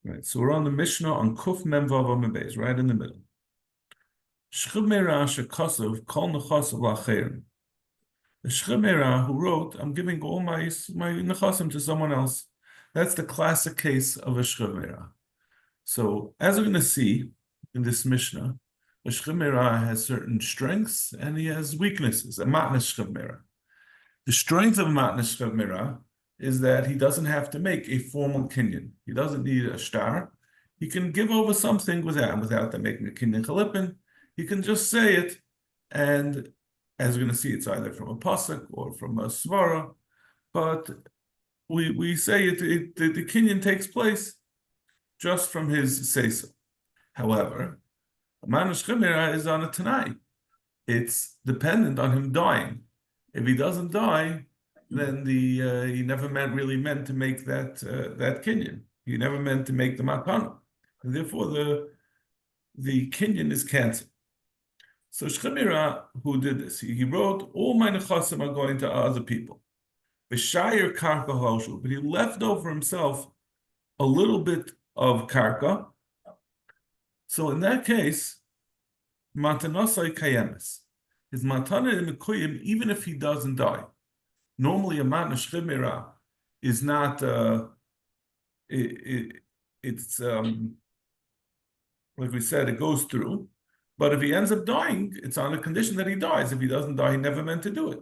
Right, so we're on the Mishnah on Kuf Mem Vav Amud Beis, right in the middle. Shchimera shekosov kol nechasav lacherim. The Shchimera who wrote, "I'm giving all my nechasim to someone else." That's the classic case of a Shchimera. So, as we're going to see in this Mishnah, a Shchimera has certain strengths and he has weaknesses. A matnas Shchimera. The strength of a matnas Shchimera is that he doesn't have to make a formal kinyan. He doesn't need a star. He can give over something without them making a kinyan chalipin. He can just say it, and as we're going to see, it's either from a pasuk or from a svara, but we say the kinyan takes place just from his say-so. However, a manush chimera is on a tanai. It's dependent on him dying. If he doesn't die, then he never really meant to make that kinyan. He never meant to make the matana, and therefore the kinyan is canceled. So Shchimera, who did this, he wrote, all my nechasim are going to other people. B'shayir karka hoshu, but he left over himself a little bit of karka. So in that case, matanasai kayemes. His matana in mekuyim, even if he doesn't die. Normally, a matna Shchimera is not. It's like we said, it goes through. But if he ends up dying, it's on a condition that he dies. If he doesn't die, he never meant to do it.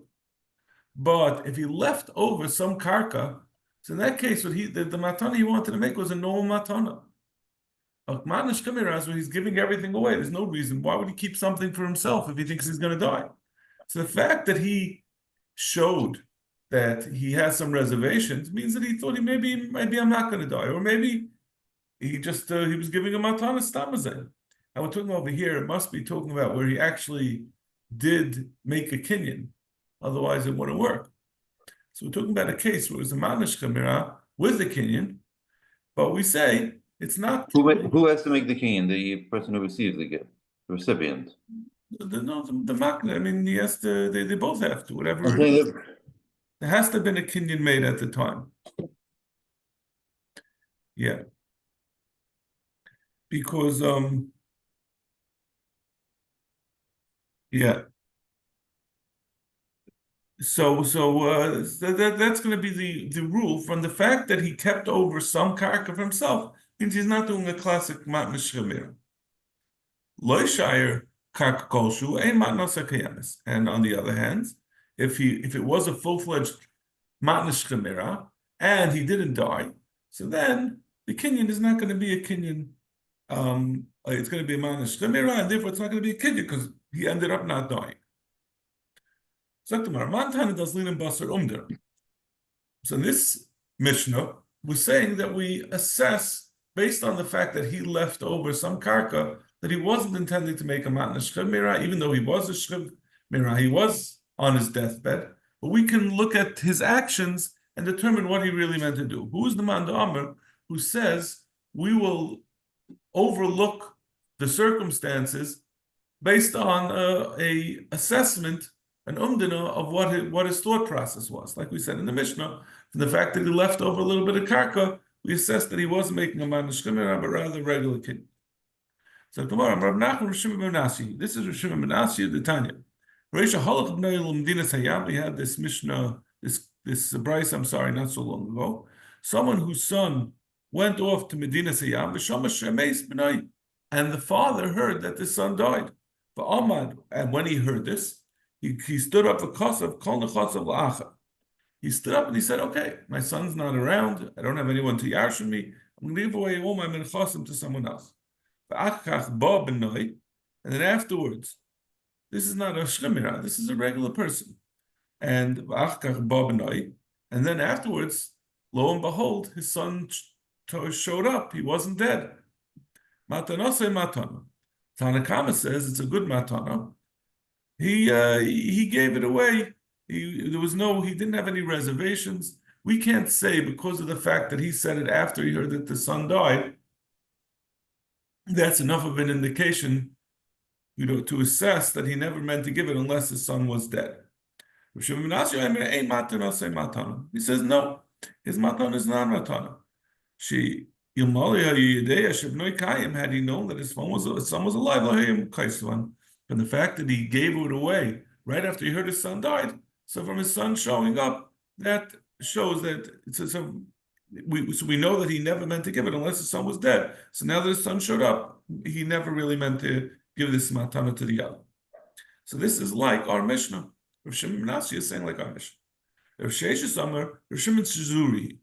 But if he left over some karka, so in that case, the matana he wanted to make was a normal matana. A matna Shchimera is when he's giving everything away. There's no reason. Why would he keep something for himself if he thinks he's going to die? So the fact that he showed that he has some reservations means that he thought maybe I'm not going to die, or maybe he just he was giving a matana stamazeh. And we're talking over here, it must be talking about where he actually did make a kinyan, otherwise it wouldn't work. So we're talking about a case where it was a manish kamira with the kinyan, but we say it's not. Who has to make the kinyan? The person who receives the gift, the recipient. The makna. I mean, he has to. They both have to. Whatever it is. There has to have been a kinyan made at the time. Yeah. Because yeah. So that's going to be the rule. From the fact that he kept over some karka for himself, means he's not doing a classic matna shchimera. Lo shayir karka kolshu ein matna sakayamis. And on the other hand, if it was a full-fledged matna shchimera and he didn't die, so then the kinyan is not going to be a kinyan. It's going to be a matna shchimera, and therefore it's not going to be a kinyan because he ended up not dying. So in this Mishnah, we're saying that we assess based on the fact that he left over some karka that he wasn't intending to make a matna shchimera, even though he was a shchimera, he was on his deathbed. But we can look at his actions and determine what he really meant to do. Who is the man Amr who says we will overlook the circumstances based on a assessment, an umdana of what his thought process was? Like we said in the Mishnah, from the fact that he left over a little bit of karka, we assessed that he wasn't making a matna shchimera, but rather a regular kid. So tomorrow, Rav Nachman Rishim ben Nasi. This is Rishim ben Nasi, the Tanya. Reisha halach b'nei l'medinas hayam. We had this Mishnah, this Bryce, I'm sorry, not so long ago. Someone whose son went off to Medinas hayam, v'shamash shemeis b'nei, and the father heard that the son died. But Ahmad, and when he heard this, he stood up for kosav kol nechasav la'acha. He stood up and he said, "Okay, my son's not around. I don't have anyone to yarshin me. I'm going to give away all my menchasim to someone else." And then afterwards, this is not a shchimera, this is a regular person. And then afterwards, lo and behold, his son showed up. He wasn't dead. Matanase matana. Tanakama says it's a good matana. He gave it away. He didn't have any reservations. We can't say because of the fact that he said it after he heard that the son died. That's enough of an indication, to assess that he never meant to give it unless his son was dead. He says no, his matana is not matana. Had he known that his son was alive, from the fact that he gave it away right after he heard his son died, so from his son showing up, that shows that we know that he never meant to give it unless his son was dead. So now that his son showed up, he never really meant to give this matana to the other. So this is like our Mishnah. Rav Shimon Menashe is saying like our Mishnah. Rav Sheshes Amar, Rav Shimon Shizuri.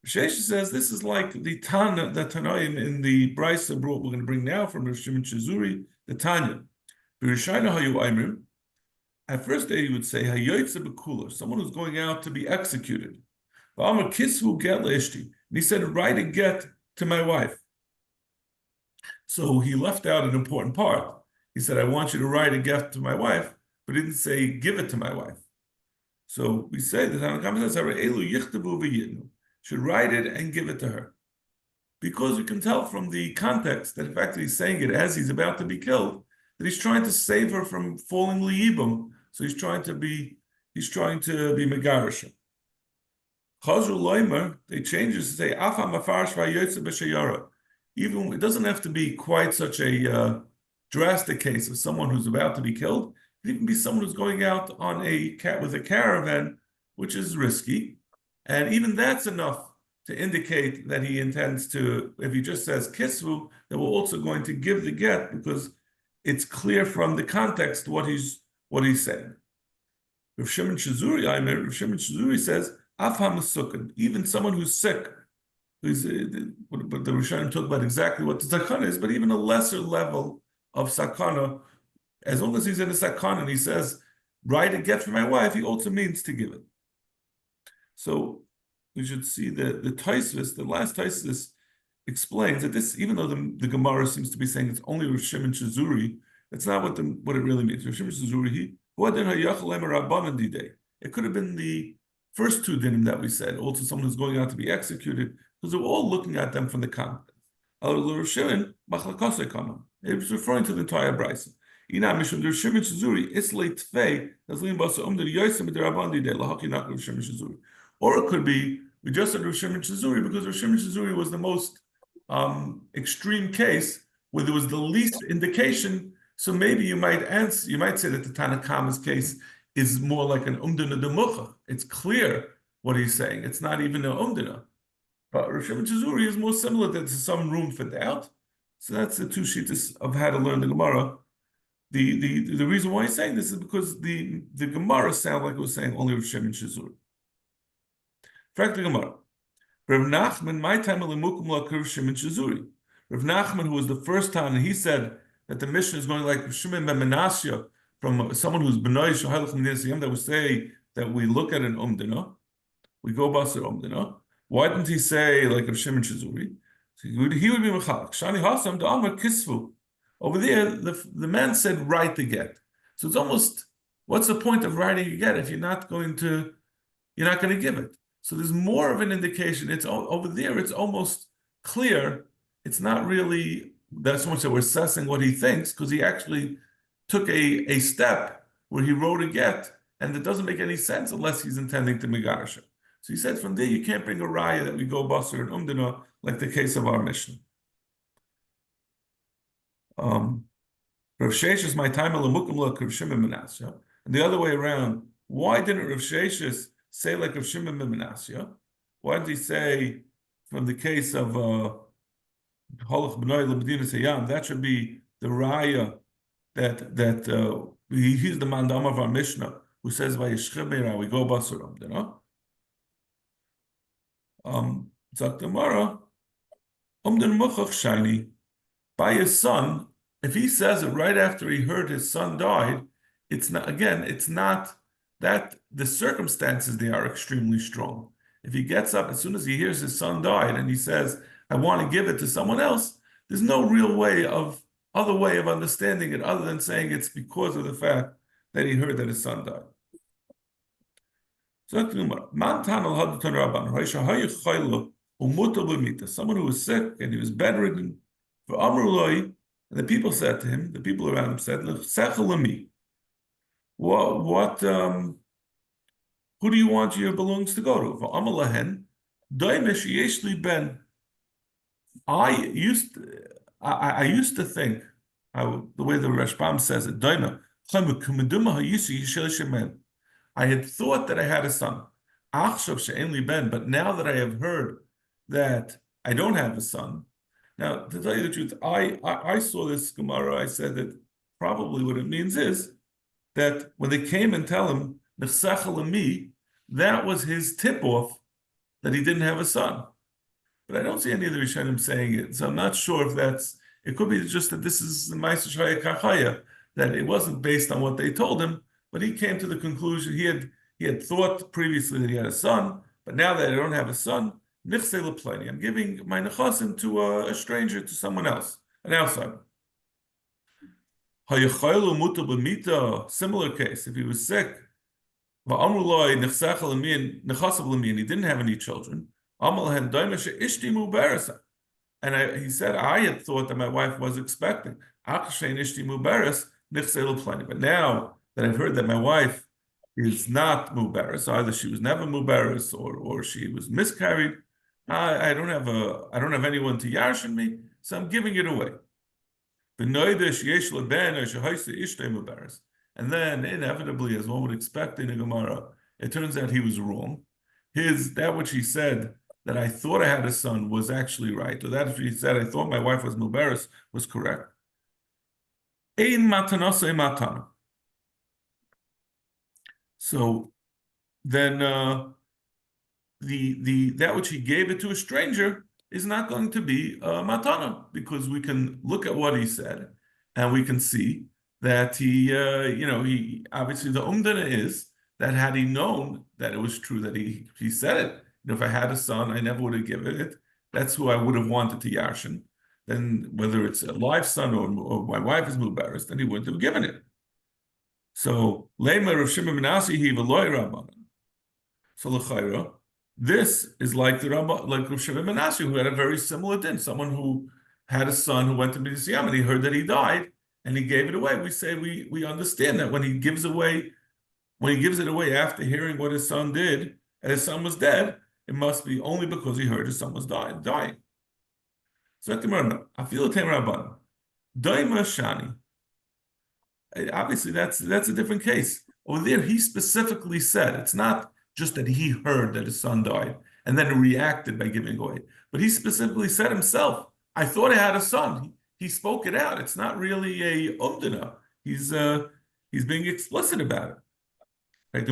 Sheshes says this is like the Tana that Tanaim in the Brisa brought. We're going to bring now from Rav Shimon Shizuri, the Tanya. At first day, he would say, someone who's going out to be executed. And he said, write a get to my wife. So he left out an important part. He said, I want you to write a get to my wife, but he didn't say, give it to my wife. So we say that Tanakh says, should write it and give it to her. Because you can tell from the context that in fact he's saying it as he's about to be killed, that he's trying to save her from falling liyibum. So he's trying to be megarishim. Chazru loimer, they change it to say afa mafarsh vayotze b'sheyara. Even it doesn't have to be quite such a drastic case of someone who's about to be killed. It can be someone who's going out on with a caravan, which is risky, and even that's enough to indicate that he intends to. If he just says kisvu, that we're also going to give the get because it's clear from the context what he's saying. Rav Shimon Shizuri says, Afham sukkah, even someone who's sick, but the Rishonim talk about exactly what the sakana is, but even a lesser level of sakana, as long as he's in a sakana and he says, write a get for my wife, he also means to give it. So we should see the Taisvis, the last Taisvis explains that this, even though the Gemara seems to be saying it's only Rav Shimon Shizuri, that's not what it really means. Rav Shimon Shizuri, it could have been the first two dinim that we said, also someone who's going out to be executed, because we're all looking at them from the context. Rav Shimon, it was referring to the entire brisa. Or it could be, we just said Rav Shimon Shizuri because Rav Shimon Shizuri was the most extreme case where there was the least indication. So maybe you might say that the Tanakhama's case is more like an umdana demucha. It's clear what he's saying. It's not even an umdana. But Rav Shimon Shizuri is more similar. There's some room for doubt. So that's the two shittas of how to learn the Gemara. The reason why he's saying this is because the Gemara sounds like it was saying only Rav Shimon Shizuri. Fact the Gemara. Rav Nachman, my time Rav Shimon Shizuri. Rav Nachman, who was the first time, and he said that the mission is going like Rav Shimon ben Menashe, from someone who's b'nai shahalach m'nisiyam, that would say that we look at an umdina, we go basar umdina. Why didn't he say like Rav Shimon Shizuri? So he would be mechalak. Shani hasam the amar kisvu. Over there, the man said write the get. So it's almost, what's the point of writing a get if you're not going to give it? So there's more of an indication. It's over there. It's almost clear. It's not really that so much that we're assessing what he thinks, because he actually took a step where he wrote a get, and it doesn't make any sense unless he's intending to megarsha. So he said from there you can't bring a raya that we go basar and umdana like the case of our Mishnah. Rav Sheshes my time alamukum Rav Shimon Menashe, and the other way around. Why didn't Rav Sheshes say like Rav Shimon ben Menashe? Why did he say from the case of Holach b'nai l'medina seyam? That should be the raya that he's the mandam of our Mishnah who says by Yishchemera we go basuram, you know. Zak Gemara, umden muchach shani, by his son. If he says it right after he heard his son died, it's not that the circumstances they are extremely strong. If he gets up as soon as he hears his son died and he says, I want to give it to someone else, there's no real other way of understanding it other than saying it's because of the fact that he heard that his son died. Someone who was sick and he was bedridden, and the people said to him, the people around him said, who do you want your belongings to go to? I used to think the way the Rashbam says it, Daima, I had thought that I had a son. But now that I have heard that I don't have a son, now to tell you the truth, I saw this Gemara, I said that probably what it means is that when they came and tell him, that was his tip-off that he didn't have a son. But I don't see any of the Rishonim saying it, so I'm not sure if that's. It could be just that this is the Ma'aser Shaya Kachaya, that it wasn't based on what they told him, but he came to the conclusion he had thought previously that he had a son, but now that I don't have a son, nichse leplani, I'm giving my nechasim to a stranger, to someone else, an outsider. Hayachaylu muta b'mita, similar case, if he was sick, va'amruloi nechsach l'min nechasav l'min, he didn't have any children. Amal had daimashe ishti mubarasa. And he said, I had thought that my wife was expecting. But now that I've heard that my wife is not mubaris, either she was never mubaris or she was miscarried, I don't have anyone to yarshin me, so I'm giving it away. And then inevitably, as one would expect in a Gemara, it turns out he was wrong. That which he said, that I thought I had a son, was actually right, or that he said I thought my wife was mubaris, was correct. Ein matanasa matana. So then that which he gave it to a stranger is not going to be matana, because we can look at what he said and we can see that he obviously the umdana is that had he known that it was true that he said it. If I had a son, I never would have given it. That's who I would have wanted to yarshin. Then whether it's a live son or my wife is mubaris, then he wouldn't have given it. So Lema Rav Shimon ben Asi he v'loy Rabbanan. So l'chayra, this is like like Rav Shimon ben Asi, who had a very similar din. Someone who had a son who went to B'nai Siyam and he heard that he died and he gave it away. We say we understand that when he gives it away after hearing what his son did and his son was dead, it must be only because he heard his son was dying. So I feel it Rabban. Daima Shani. Obviously, that's a different case. Over there, he specifically said it's not just that he heard that his son died and then reacted by giving away, but he specifically said himself, "I thought I had a son." He spoke it out. It's not really a umdana. He's being explicit about it. Right?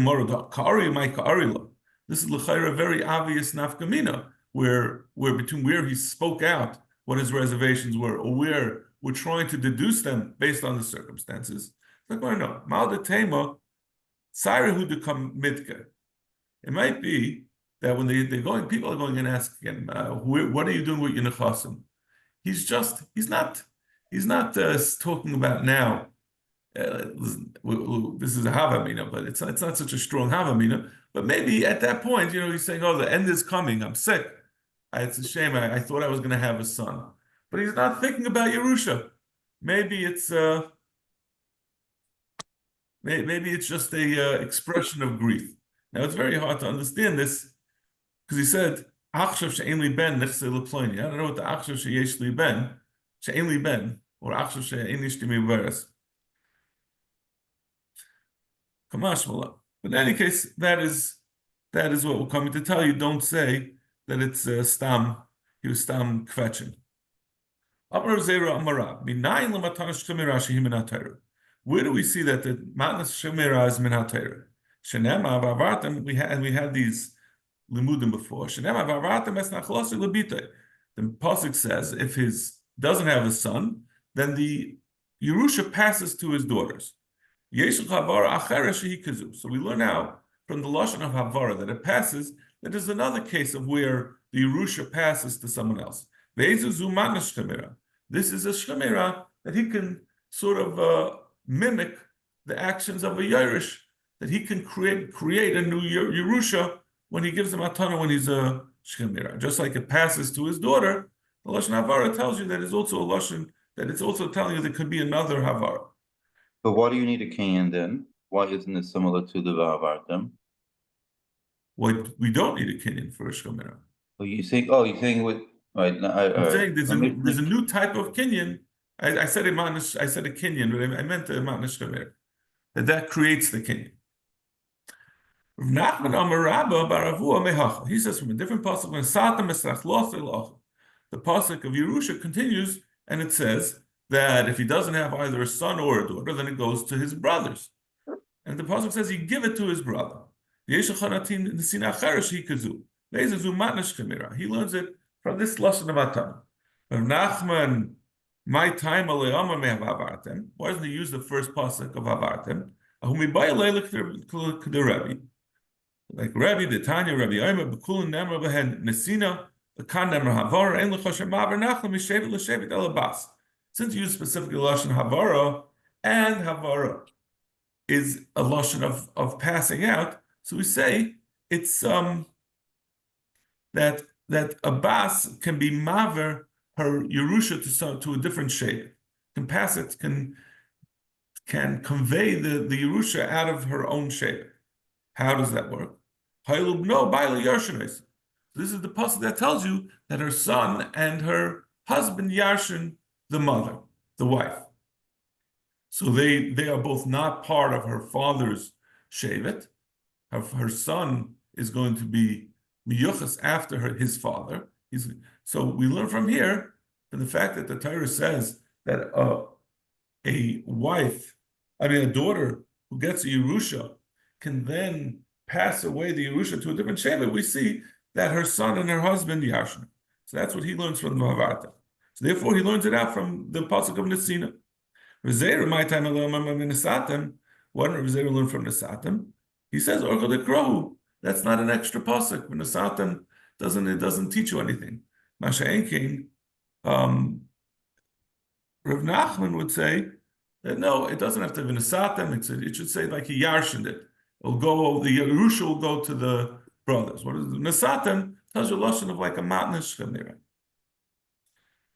This is l'chayra a very obvious nafkamina, where between where he spoke out what his reservations were, or where we're trying to deduce them based on the circumstances. It's like, no, mal de tema, tzarihu de kam mitke. It might be that when people are going and asking him, what are you doing with your nechasim? He's not talking about now. This is a havamina, but it's not such a strong havamina. But maybe at that point, he's saying, "Oh, the end is coming. I'm sick. It's a shame. I thought I was going to have a son." But he's not thinking about Yerusha. Maybe it's just a expression of grief. Now it's very hard to understand this because he said, "Achshav she'en li ben nechse leploni." I don't know what the achshav she'yesh li ben, she'en li ben, or achshav she'en ishti mi'uveres. Kamashmala. But in any case, that is what we're coming to tell you. Don't say that it's stam. He was stam kvetchin. Where do we see that the matnas shemira is min haTorah? Shenema v'avartem, we had these limudim before. Shenema v'avartem es nachlosi lebitei. The pasuk says if he doesn't have a son, then the Yerusha passes to his daughters. So we learn now from the lashon of havara that it passes. That there's another case of where the Yerusha passes to someone else. This is a shemira that he can sort of mimic the actions of a Yerush, that he can create a new Yerusha when he gives him atana when he's a shemira. Just like it passes to his daughter, the lashon havara tells you that it's also a lashon, that it's also telling you there could be another havara. But why do you need a kinyan then? Why isn't it similar to the Vavartam? Well, we don't need a kinyan for a shemira. Well, you're saying with Right. I'm All right. saying there's Let me a new type of kinyan. I said I said a kinyan, but I meant a matnish kamer. That creates the kinyan. Nachman Amar Rabba Baravua Mehacha. He says from a different pasuk when Satan Mesrach Loch. The pasuk of Yerusha continues, and it says that if he doesn't have either a son or a daughter, then it goes to his brothers. And the pasuk says he give it to his brother. He learns it from this lesson of Atam. Nachman, my time why doesn't he use the first pasuk of Avartem? Like Rabbi, the Tanya, Rabbi Omer, Bekulin Nemar Behen Nesina, the Kan Nemar Havara, Ein Lechoshem Maver Nachlam Mishevet L'Shevet Elabas. Since you use specifically Lashon Havara, and Havara is a Lashon of passing out, so we say it's that Abbas can be Maver her Yerusha to a different shape, can pass it, can convey the Yerusha out of her own shape. How does that work? No, this is the pasuk that tells you that her son and her husband yarshin the mother, the wife. So they are both not part of her father's shevet. Her son is going to be miyuchas after his father. So we learn from here, from the fact that the Torah says that a daughter who gets a Yerusha can then pass away the Yerusha to a different Shevet. We see that her son and her husband Yashna. So that's what he learns from the Mahavata. So therefore he learns it out from the pasuk of Nesina. Rezeir, my time Nesatem. What did Rezeir learn from Nesatem? He says, Orchel de Krohu. That's not an extra pasuk. When Nesatem doesn't teach you anything. Masha Enking, Rav Nachman would say that no, it doesn't have to be Nesatem. It should say like he yarshened it. The Yerusha will go to the brothers. What is the Nesatem? Tells you a lesson of like a matnish chemira.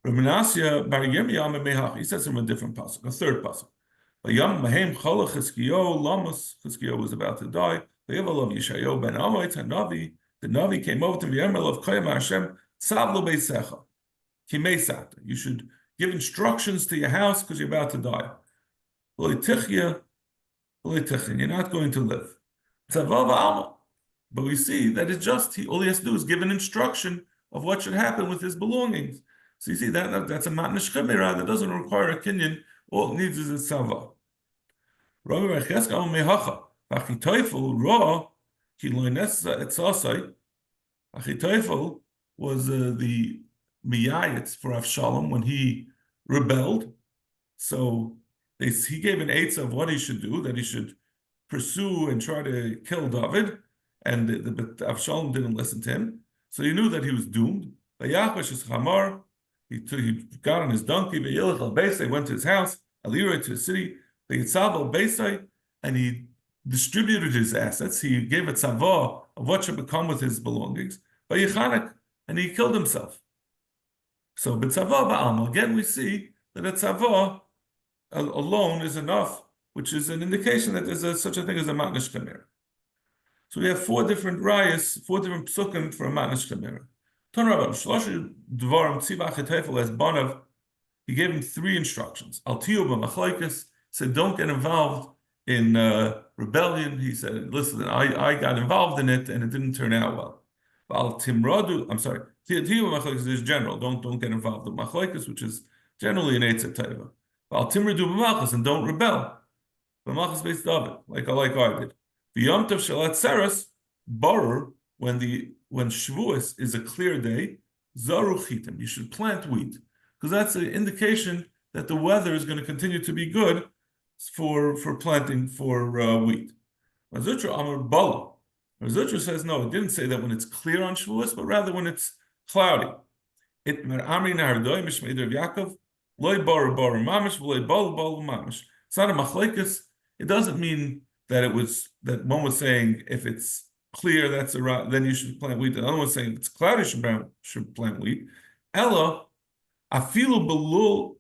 Rav Menasya Bar Yirmiyah Mehach. He says from a different pasuk, a third pasuk. Vayam Mahem Cholach Chizkiyo Lamas. Chizkiyo was about to die. Vayaval of Yishayo ben Amoit Hanavi. The Navi came over to Vayamel of Koyam Hashem Tzavlo Beisecha. Kimesata. You should give instructions to your house because you're about to die. You're not going to live. But we see that it's just all he has to do is give an instruction of what should happen with his belongings. So you see that's a matnish chemira that doesn't require a kinyan. All it needs is a tzava. Achitophel was the miyayitz for Avshalom when he rebelled. So he gave an eitz of what he should do, that he should pursue and try to kill David, and Avshalom didn't listen to him. So he knew that he was doomed. He got on his donkey, they went to his house, to the city, and he distributed his assets. He gave a tzavah of what should become with his belongings, and he killed himself. So, b'tzavah ba'alma, again we see that a tzavah alone is enough, which is an indication that there's such a thing as a matnish kamir. So we have four different rayas, four different psukim for a matnish kamir. He gave him three instructions. Said, don't get involved in rebellion. He said, listen, I got involved in it and it didn't turn out well. I'm sorry. Is general. Don't get involved in machlokes, which is generally an eitzah teva. And don't rebel. B'malchus based David, like I did. V'yom tov shalat seras barer, when Shavuos is a clear day, zaru chitim, you should plant wheat, because that's an indication that the weather is going to continue to be good for planting for wheat. Mazutra Amar Bala. Mazutra says no, it didn't say that when it's clear on Shavuos, but rather when it's cloudy. It Amri Nahardoi Mishmeider Yaakov loy bar mamish loy bal mamish. It's not a machlekes. It doesn't mean that one was saying if it's clear, then you should plant wheat. The other one was saying if it's cloudy, should plant wheat. Ella afilu belul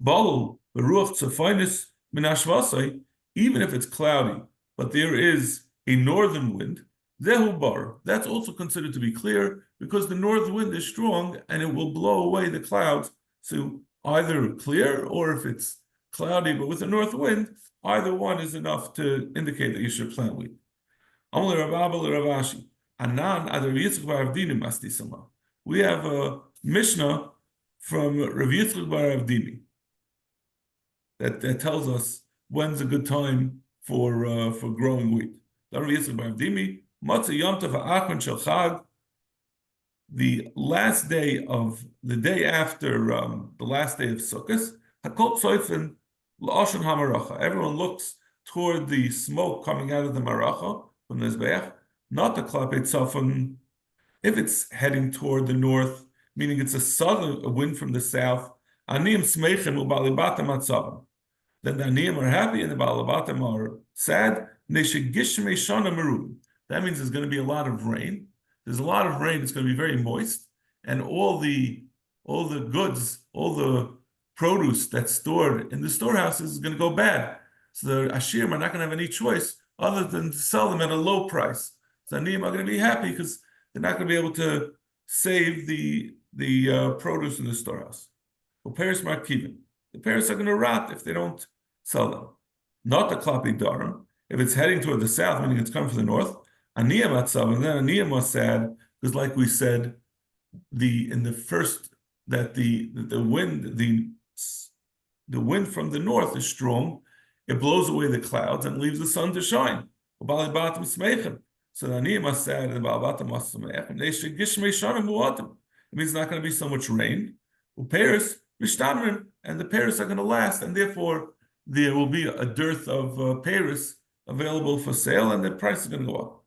balul beruach tzafinis minashvasai. Even if it's cloudy, but there is a northern wind, Zehu bar. That's also considered to be clear because the north wind is strong and it will blow away the clouds. So either clear or if it's cloudy but with a north wind, either one is enough to indicate that you should plant wheat. We have a Mishnah from Rav Yitzchak bar Avdimi that tells us when's a good time for growing wheat. Rav Yitzchak bar Avdimi, Matzah Yom Tov Ha'achron Shel Chag, the last day of the day after the last day of Sukkot, Hakol Tzoifen L'Oshen HaMaracha. Everyone looks toward the smoke coming out of the Maracha from the Mizbeach, not the Klapei Tzafon. If it's heading toward the north, meaning it's a wind from the south, Aniyim Smeichem U'Balibatam Atzavam. Then the Aniyim are happy and the Balibatam are sad. Neshegishmei Shana Merubim. That means there's going to be a lot of rain. There's a lot of rain. It's going to be very moist, and all the goods, all the produce that's stored in the storehouses is going to go bad. So the Ashirim are not going to have any choice other than to sell them at a low price. So Aniyim are going to be happy because they're not going to be able to save the produce in the storehouse. Well, Paris Markivim. The Paris are going to rot if they don't sell them. Not the Klapi Darim. If it's heading toward the south, meaning it's coming from the north, Aniyim Atzav, and then Aniyim was sad because, like we said, the wind from the north is strong. It blows away the clouds and leaves the sun to shine. So the Aniyim was sad and the Ba'alabatim was sameach. And they should gishmei shanim mu'atim. It means it's not going to be so much rain. Paris mishtamrim, and the Paris are going to last, and therefore there will be a dearth of Paris available for sale, and the price is going to go up.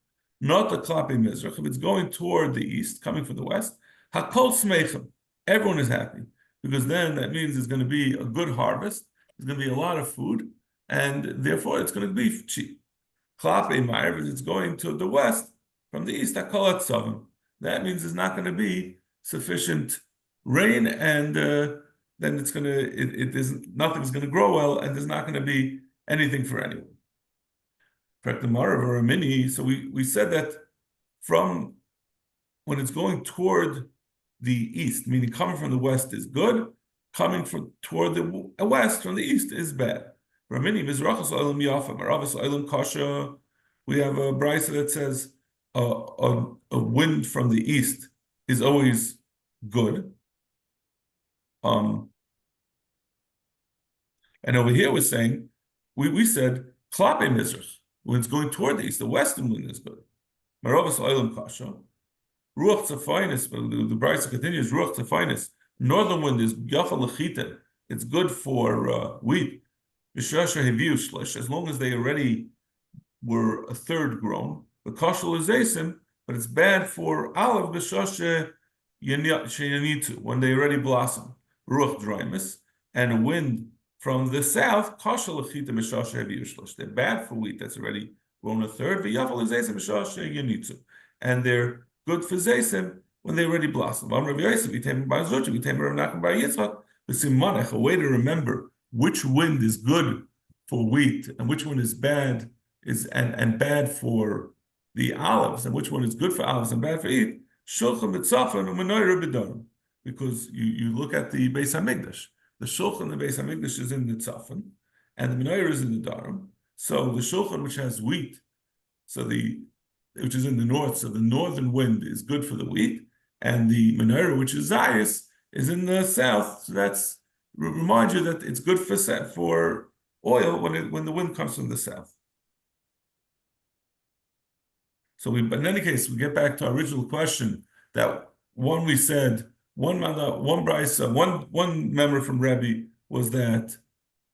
Not the Klapi Mizrach. If it's going toward the east, coming from the west, Hakol Smeichem. Everyone is happy because then that means there's going to be a good harvest. There's going to be a lot of food, and therefore it's going to be cheap. Klapi Ma'ariv, if it's going to the west from the east, Hakol Atzavim. That means there's not going to be sufficient rain, and then it's going to nothing's going to grow well, and there's not going to be anything for anyone. Or a mini. So we said that from when it's going toward the east, meaning coming from the west is good, coming toward the west from the east is bad. For a mini, Mizrachas Olam Yafam, Aravas Olam Kasha. We have a brisa that says a wind from the east is always good. And over here we're saying we said Klape Mizrach. When it's going toward the east, the western wind is good. Maravas Olam Kasha. Ruach Tzafinus, the brisa continues, Ruach Tzafinus. Northern wind is Yafa Lechita. It's good for wheat. As long as they already were a third grown. The Kasha Lezesim, but it's bad for olive B'shashe Sheyanitu, when they already blossom. Ruach Draimus, and a wind from the south, they're bad for wheat that's already grown a third, and they're good for zaysim when they already blossom. A way to remember which wind is good for wheat and which one is bad and bad for the olives, and which one is good for olives and bad for wheat. Because you look at the Beis Hamikdash. The Shulchan, the Beis Hamikdash, is in the Tzafon, and the Menorah is in the Darim. So the Shulchan, which has wheat, which is in the north, so the northern wind is good for the wheat, and the Menorah, which is Zayas, is in the south. So that's remind you that it's good for oil when the wind comes from the south. So in any case, we get back to our original question that we said. One member from Rebbe was that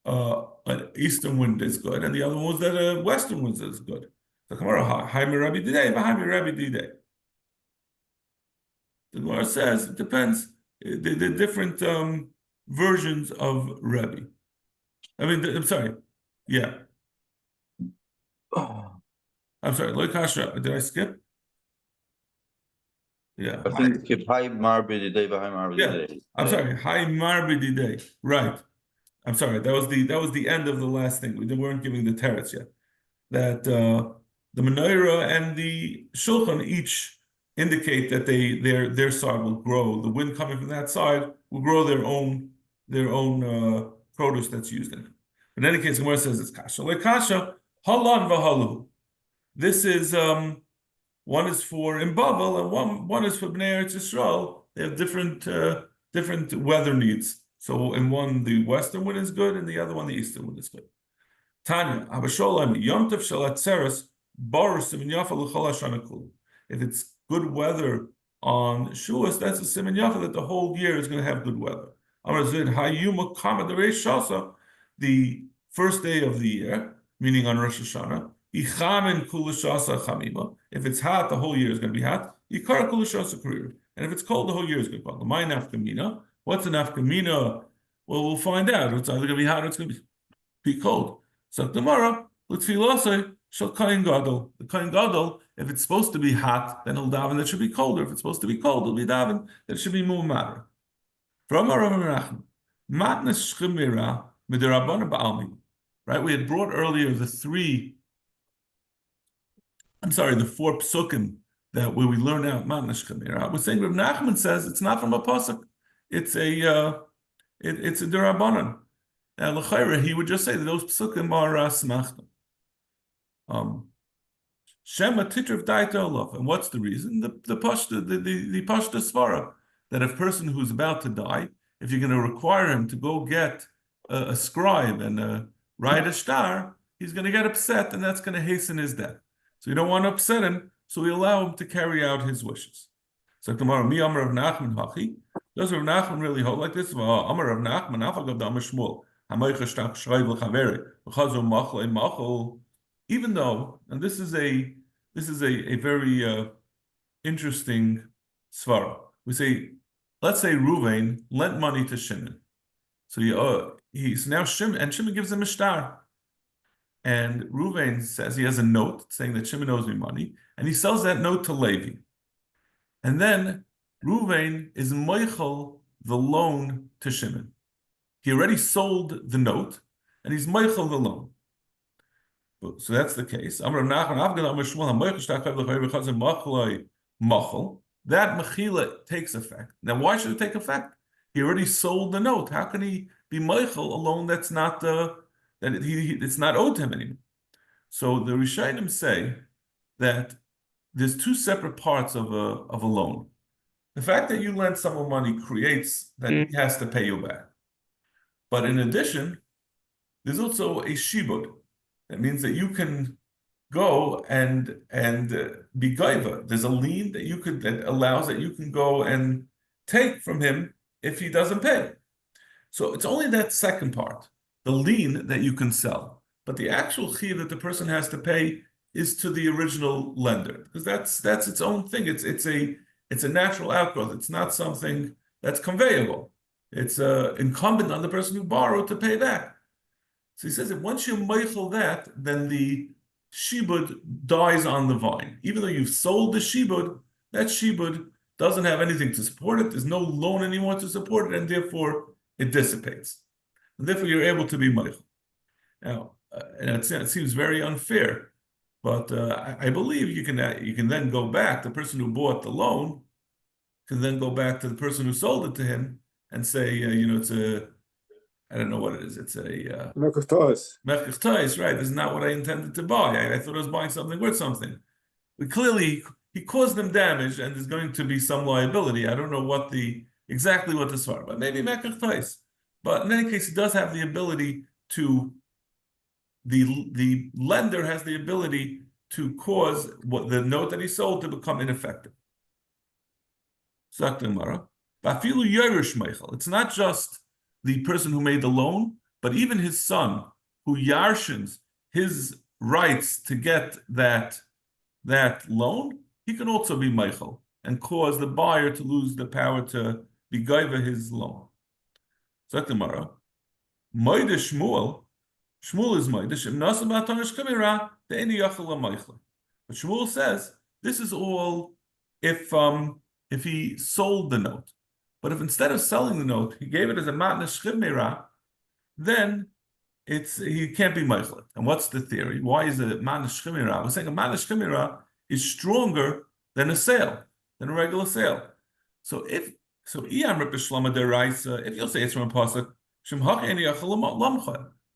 an eastern wind is good, and the other one was that a western wind is good. The Gemara says it depends. The different versions of Rebbe. I'm sorry. Yeah. I'm sorry. Lo kasha. Did I skip? Yeah. I think skip high marbi day, high marbi day. I'm sorry. High marbi day. Right. I'm sorry. That was the end of the last thing. We weren't giving the teretz yet. That The menorah and the shulchan each indicate that their side will grow. The wind coming from that side will grow their own produce that's used in it. In any case, Gemara says it's kasha. Like kasha, halan v'halu. This is one is for in Bavel and one is for Bnei Eretz Yisrael. They have different weather needs. So in one the western wind is good, and the other one the eastern wind is good. Tanya, Abasholam, Yom Tov Shalatzeres, Bar Simin Yafa L'chol Hashana Kula. If it's good weather on Shuas, that's a Simin Yafa that the whole year is going to have good weather. Amar Zid Hayuma Kama the Reish Shasa, the first day of the year, meaning on Rosh Hashanah, Ichamin Kula Shasa Chamima. If it's hot, the whole year is going to be hot. Ikar Kula Shasa Career. And if it's cold, the whole year is going to be cold. My nafkamina. What's an nafkamina? Well, we'll find out. It's either going to be hot or it's going to be cold. So tomorrow, let's feel shall kain gadol. The kain gadol, if it's supposed to be hot, then he'll daven that should be colder. If it's supposed to be cold, he'll be daven that it should be more matter. Right? We had brought earlier the four psukim that where we learn out matnas chemira. We're saying Rav Nachman says it's not from a pasuk. It's a derabanan. Now, l'chayra, he would just say that those psukim are smachta. Shema titrav daita olav. And what's the reason? The pashta svara that a person who's about to die, if you're going to require him to go get a scribe and write a shtar, he's going to get upset, and that's going to hasten his death. So you don't want to upset him, so we allow him to carry out his wishes. So tomorrow, mi amar Rav Nachman hachi. Does Rav Nachman really hold like this? Amar Rav Nachman afagav da Amar Shmuel. Even though, and this is a very interesting svara. We say, let's say Ruvain lent money to Shimon. So he's now Shimon, and Shimon gives him a shtar. And Ruvain says he has a note saying that Shimon owes me money, and he sells that note to Levi. And then Ruvain is moichel the loan to Shimon. He already sold the note, and he's moichel the loan. So that's the case. That mechila takes effect. Now, why should it take effect? He already sold the note. How can he be moichel a loan that's not it's not owed to him anymore? So the Rishonim say that there's two separate parts of a loan. The fact that you lend someone money creates that he has to pay you back. But in addition, there's also a shibud. That means that you can go and be gaiva. There's a lien that allows that you can go and take from him if he doesn't pay. So it's only that second part, the lien that you can sell. But the actual chiv that the person has to pay is to the original lender, because that's its own thing. It's a natural outgrowth. It's not something that's conveyable. It's incumbent on the person who borrowed to pay back. So he says that once you meichel that, then the shibud dies on the vine. Even though you've sold the shibud, that shibud doesn't have anything to support it. There's no loan anymore to support it, and therefore it dissipates. And therefore you're able to be meichel. Now, and it seems very unfair, but I believe you can then go back. The person who bought the loan can then go back to the person who sold it to him and say, it's I don't know what it is. It's a Mekach Tois. Mekach Tois, right? This is not what I intended to buy. I thought I was buying something worth something. But clearly, he caused them damage, and there's going to be some liability. I don't know exactly what this was, but maybe Mekach Tois. But in any case, he does have the ability to. The lender has the ability to cause the note that he sold to become ineffective. It's not just the person who made the loan, but even his son, who yarshins his rights to get that loan, he can also be meichel and cause the buyer to lose the power to be gaiva his loan. So tomorrow, Moide Shmuel is Moide. But Shmuel says this is all if he sold the note. But if instead of selling the note, he gave it as a matnas chimera, then he can't be Meichel. And what's the theory? Why is it Manish Chimira? We're saying a Manish Chimira is stronger than a sale, than a regular sale. So if you'll say it's from a pasuk,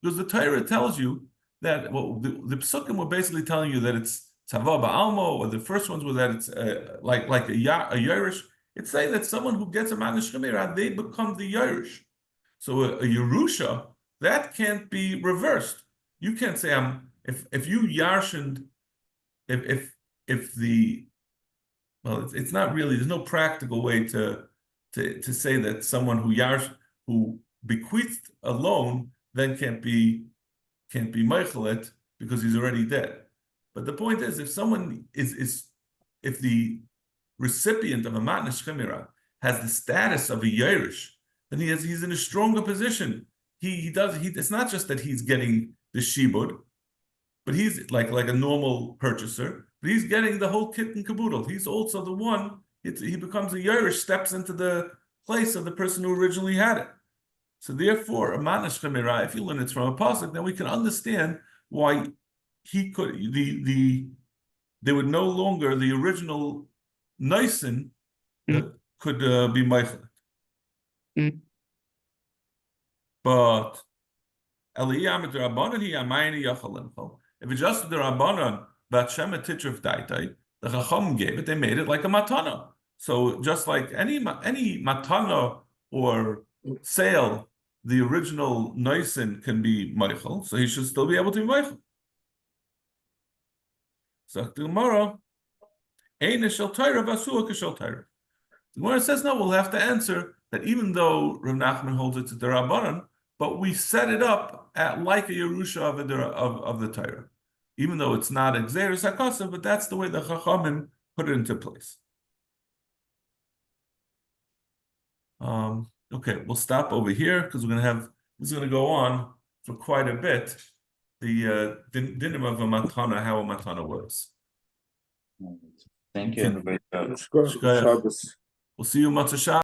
because the Torah tells you that the psukim were basically telling you that it's tzava ba'almo, or the first ones were that it's like a Yerush. It's saying that someone who gets a Manish Chimira, they become the Yerush. So a Yerusha, that can't be reversed. You can't say if you yarshened, if the it's not really, there's no practical way to say that someone who bequeathed a loan then can't be meichelet because he's already dead. But the point is, if someone if the recipient of a matnas chemira has the status of a yerush, then he's in a stronger position. It's not just that he's getting the shibud, but he's like a normal purchaser, but he's getting the whole kit and caboodle. He's also the one, he becomes a yerush, steps into the place of the person who originally had it. So therefore, a matnas chemira, if you learn it's from a pasuk, then we can understand why he could, they would no longer, the original Nisan could be Meichel. But if it's just the Rabbanon, that Shema Titruf Daitai, the Chacham gave it, they made it like a matana. So just like any matana or sale, the original Nisan can be Meichel, so he should still be able to be Meichel. So the Gemara, the Gemara says no, we'll have to answer that even though Rav Nachman holds it to the Rabbanon, but we set it up like a Yerusha of the Torah, even though it's not Xeris HaKasav, but that's the way the Chachamim put it into place. Okay, we'll stop over here because this is going to go on for quite a bit. The dinim of a matana, how a matana works. Thank you. We'll see you Matzah Shabbos.